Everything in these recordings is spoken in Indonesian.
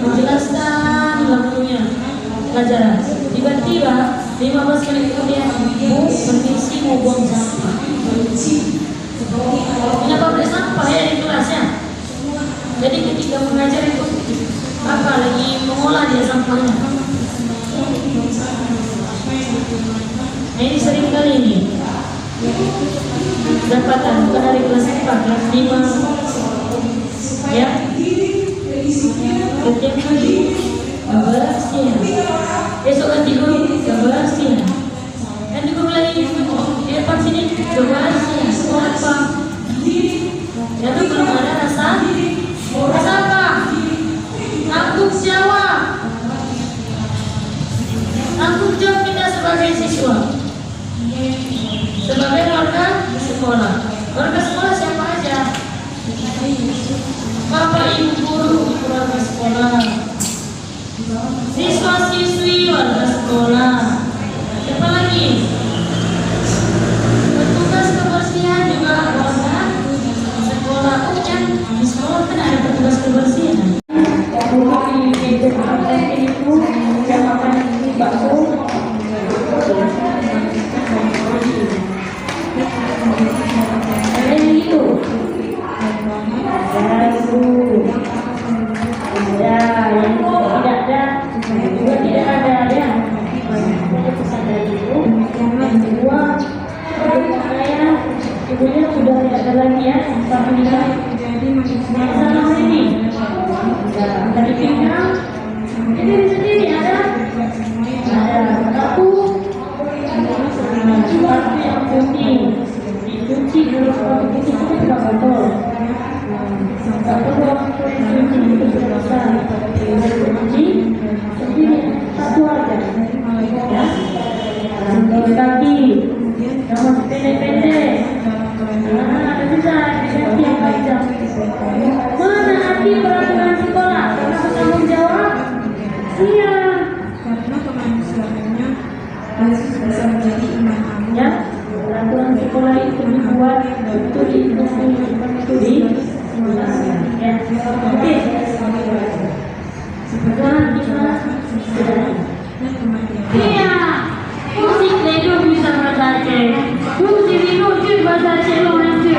menjelaskan waktunya pelajaran. Tiba-tiba 15 menit kemudian ibu bermisi mau buang sampah. Punya pabrik sampah ya di kelasnya. Jadi ketika mengajar itu apa lagi mengolah dia sampahnya. Nah, ini sering kali ini dapatan bukan dari kelas 4, kelas 5 ya. Setiap hari kebersihan, besok ganti guru kebersihan, dan juga lagi di depan sini kebersihan. Apa? Jadi belum ada rasa apa? Tanggung jawab. Tanggung jawab kita sebagai siswa, sebagai warga sekolah. Warga sekolah siapa aja? Bapak ibu guru warga sekolah, siswa-siswi warga sekolah. Siapa lagi? Petugas kebersihan juga warga sekolah. Kan di sekolah kan ada petugas kebersihan. Ibunya sudah tidak ada lagi ya, sampahnya sana sini, dari pinggang, ini sendiri ada aku, sepatu yang putih, dicuci dulu sepatu putih itu tidak kotor, sepatu dicuci itu sudah besar, dicuci sendiri satu aja, ya, kaos kaki, kaos pendek-pendek. Ada bisa diganti yang panjang. Mana arti peraturan sekolah? Karena bertanggung jawab. Iya. Karena kemanusiaannya harus bisa menjadi imam kamu. Ya, peraturan sekolah itu dibuat itu di ya. Oke. Sekarang kita iya. Musik Ledo bisa bahasa Aceh. Musik Rino bahasa Aceh lo nanti.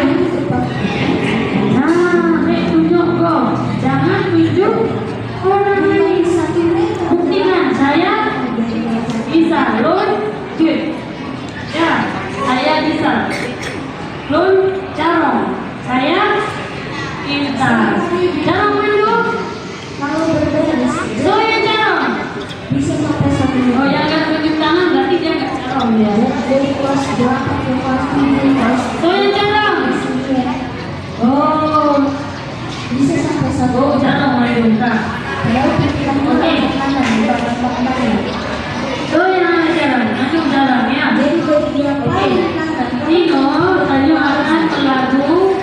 Nah, tunjuk kok. Jangan tunjuk orang lain. Buktikan saya bisa loncat. Ya, saya bisa loncat. Saya pintar. Jangan tunjuk. Kalau berbeda, saya jarang. Bisa sampai satu. Oh, yang nggak tunjuk tangan berarti dia nggak jarang ya. Dari kelas berapa ke kelas 3? Saya jarang. Oh, bisa sampai satu. Oh, jarang main tak. Oke. Oh, yang jarang. Nanti jarang ya. Oke. Nino, tanya akan lagu.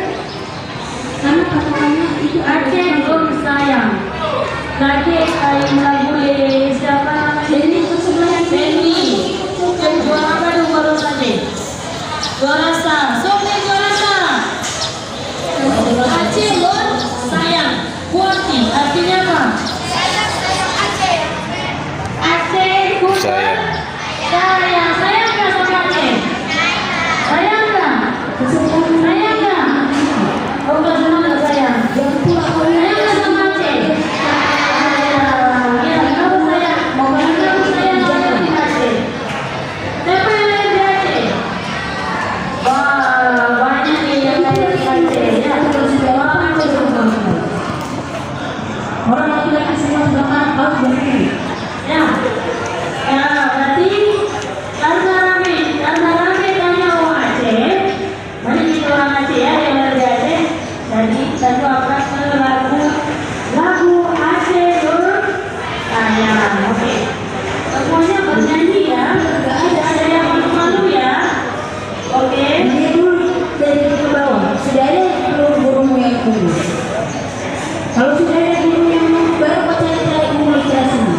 Karena katanya itu Aceh belum sayang. Lagi lagu siapa? Jadi itu sebenarnya Benny. Yang juara apa dong baru tadi? Juara sa. Soalnya juara sa. Aceh belum sayang. Kuati artinya apa? Aceh kurang sayang. Sayang nggak sama Aceh? Sayang nggak? Sayang nggak? Oh nggak sama nggak sayang. Sayang nggak sama Aceh? Ya kalau sayang, mau kalau sayang ada di Aceh. Siapa yang ada di Aceh? Wah banyak nih yang ada di Aceh. Ya terus orang laki-laki semua sudah harus berhenti. Ya, ya berarti karena rame tanya orang Aceh, banyak kita orang Aceh ya yang ada di Aceh. Jadi satu apa lagu Aceh sayang. Oke, semuanya bernyanyi ya, tidak ada yang malu-malu ya. Oke, dari ke bawah sudah ada burung yang tumbuh. Kalau sudah ada burung yang baru cari ilustrasi.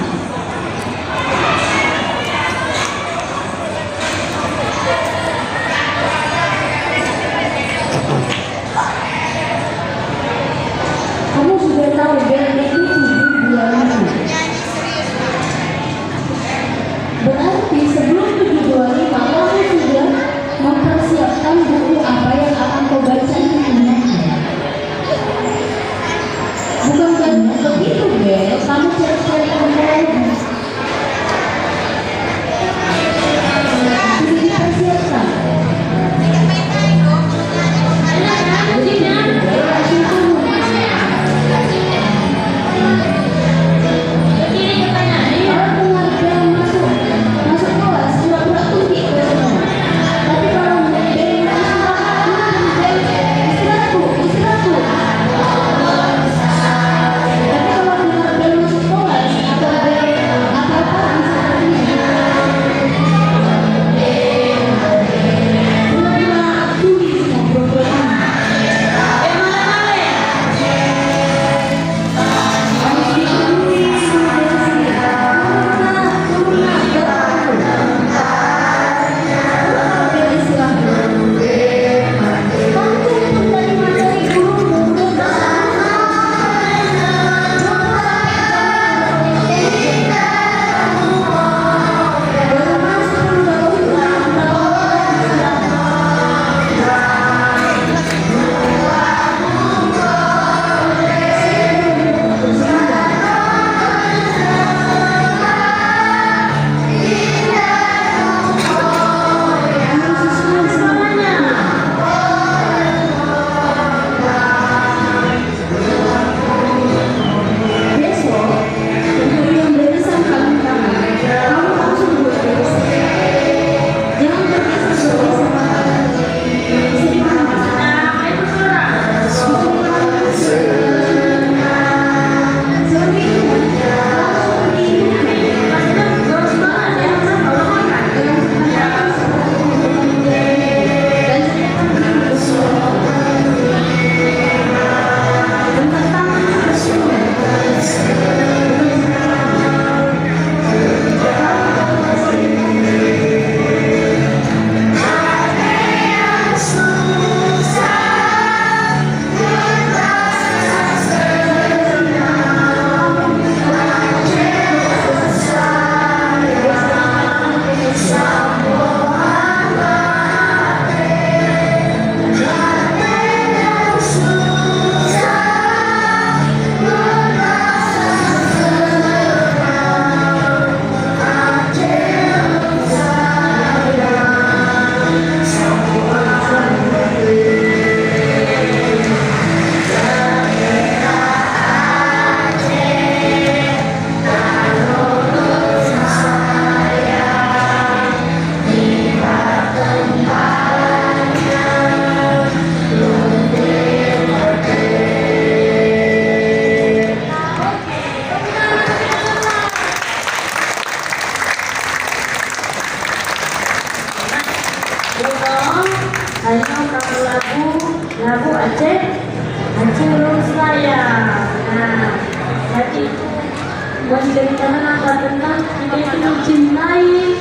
Masih dari kanan angkat tentang kita itu mencintai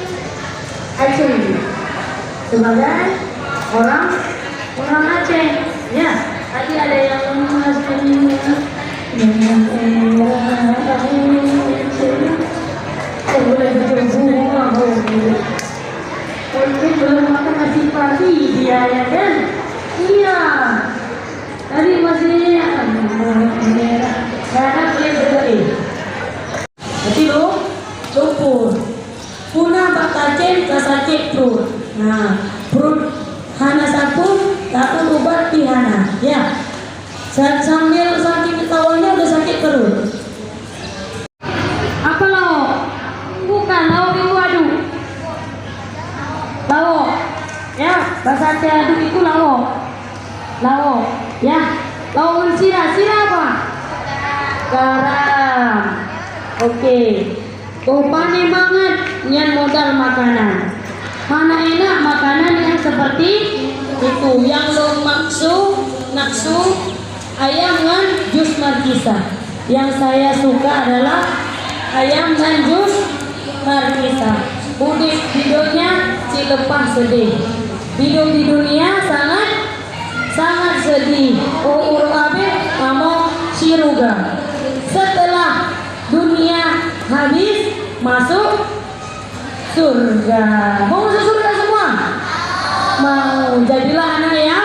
Aceh sebagai orang Aceh. Ya, tadi ada yang mengasihnya dengan boleh berjumpa mungkin belum makan nasi pagi dia ya kan? Iya. Tadi masih karena boleh berdoa. Jadi lo lumpur. Puna bakacen kasacek perut. Nah, perut hana sapun tak obat pihana. Ya. Sambil saking ketawanya udah sakit perut. Apa lo? Bukan lo itu adu. Lawo. Ya, bahasa Aceh adu itu lawo. Lawo. Ya. Lawo sira apa? Garam. Oke. Kopane banget nyan modal makanan. Mana enak makanan yang seperti itu yang lo naksu ayam dan jus markisa. Yang saya suka adalah ayam dan jus markisa. Udik videonya cilepah sedih. Hidup di dunia sangat sedih. Abe mau siruga. Setelah dunia habis masuk surga. Mau masuk surga semua? Mau. Jadilah anak yang